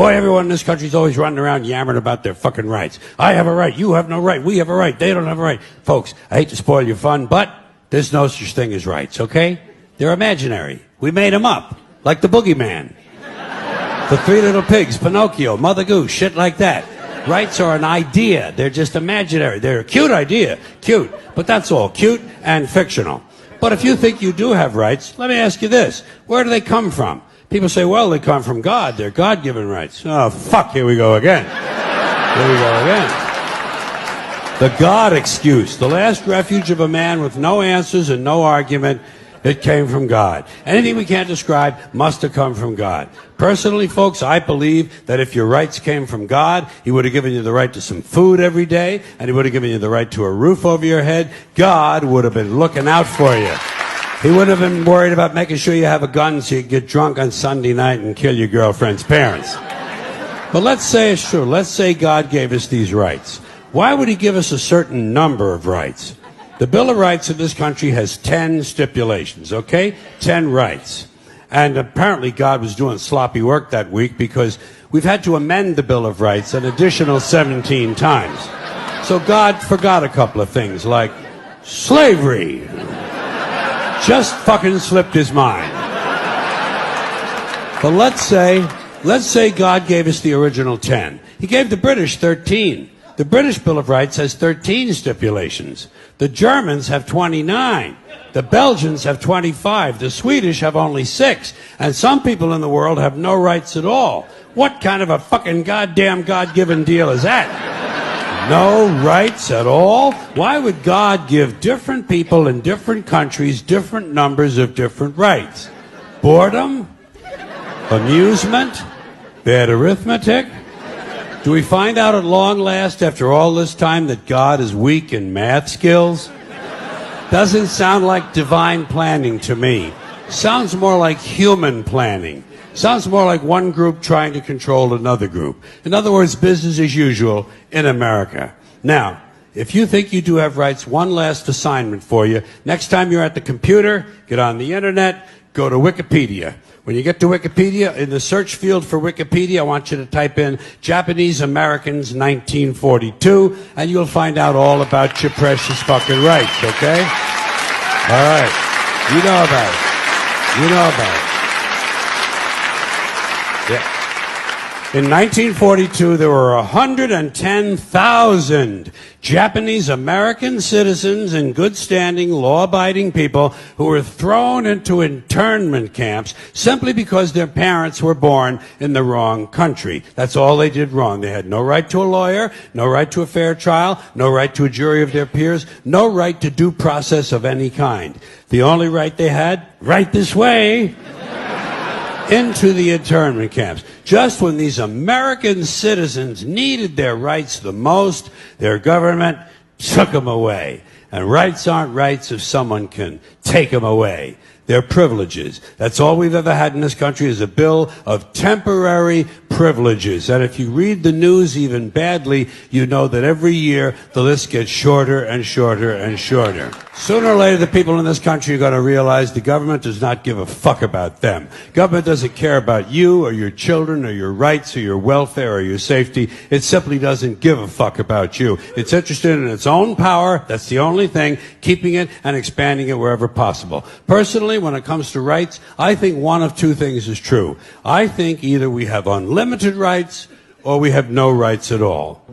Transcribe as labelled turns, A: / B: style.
A: Boy, everyone in this country's always running around yammering about their fucking rights. I have a right, you have no right, we have a right, they don't have a right. Folks, I hate to spoil your fun, but there's no such thing as rights, okay? They're imaginary. We made them up, like the boogeyman. The Three Little Pigs, Pinocchio, Mother Goose, shit like that. Rights are an idea. They're just imaginary. They're a cute idea. Cute. But that's all. Cute and fictional. But if you think you do have rights, let me ask you this. Where do they come from? People say, well, they come from God. They're God-given rights. Oh, fuck, here we go again. Here we go again. The God excuse. The last refuge of a man with no answers and no argument. It came from God. Anything we can't describe must have come from God. Personally, folks, I believe that if your rights came from God, He would have given you the right to some food every day, and He would have given you the right to a roof over your head. God would have been looking out for you. He wouldn't have been worried about making sure you have a gun so you get drunk on Sunday night and kill your girlfriend's parents. But let's say it's true. Let's say God gave us these rights. Why would He give us a certain number of rights? The Bill of Rights of this country has 10 stipulations, okay? 10 rights. And apparently God was doing sloppy work that week because we've had to amend the Bill of Rights an additional 17 times. So God forgot a couple of things like slavery. Just fucking slipped His mind. But let's say God gave us the original 10. He gave the British 13. The British Bill of Rights has 13 stipulations. The Germans have 29. The Belgians have 25. The Swedish have only 6. And some people in the world have no rights at all. What kind of a fucking goddamn God-given deal is that? No rights at all? Why would God give different people in different countries different numbers of different rights? Boredom? Amusement? Bad arithmetic? Do we find out at long last, after all this time, that God is weak in math skills? Doesn't sound like divine planning to me. Sounds more like human planning. Sounds more like one group trying to control another group. In other words, business as usual in America. Now, if you think you do have rights, one last assignment for you. Next time you're at the computer, get on the internet, go to Wikipedia. When you get to Wikipedia, in the search field for Wikipedia, I want you to type in Japanese Americans 1942, and you'll find out all about your precious fucking rights, okay? All right. You know about it. You know about it. Yeah. In 1942, there were 110,000 Japanese American citizens and good-standing, law-abiding people who were thrown into internment camps simply because their parents were born in the wrong country. That's all they did wrong. They had no right to a lawyer, no right to a fair trial, no right to a jury of their peers, no right to due process of any kind. The only right they had, right this way, into the internment camps. Just when these American citizens needed their rights the most, their government took them away. And rights aren't rights if someone can take them away. They're privileges. That's all we've ever had in this country is a bill of temporary privileges. And if you read the news even badly, you know that every year the list gets shorter and shorter and shorter. Sooner or later, the people in this country are going to realize the government does not give a fuck about them. Government doesn't care about you or your children or your rights or your welfare or your safety. It simply doesn't give a fuck about you. It's interested in its own power. That's the only thing, keeping it and expanding it wherever possible. Personally, when it comes to rights, I think one of two things is true. I think either we have unlimited rights or we have no rights at all.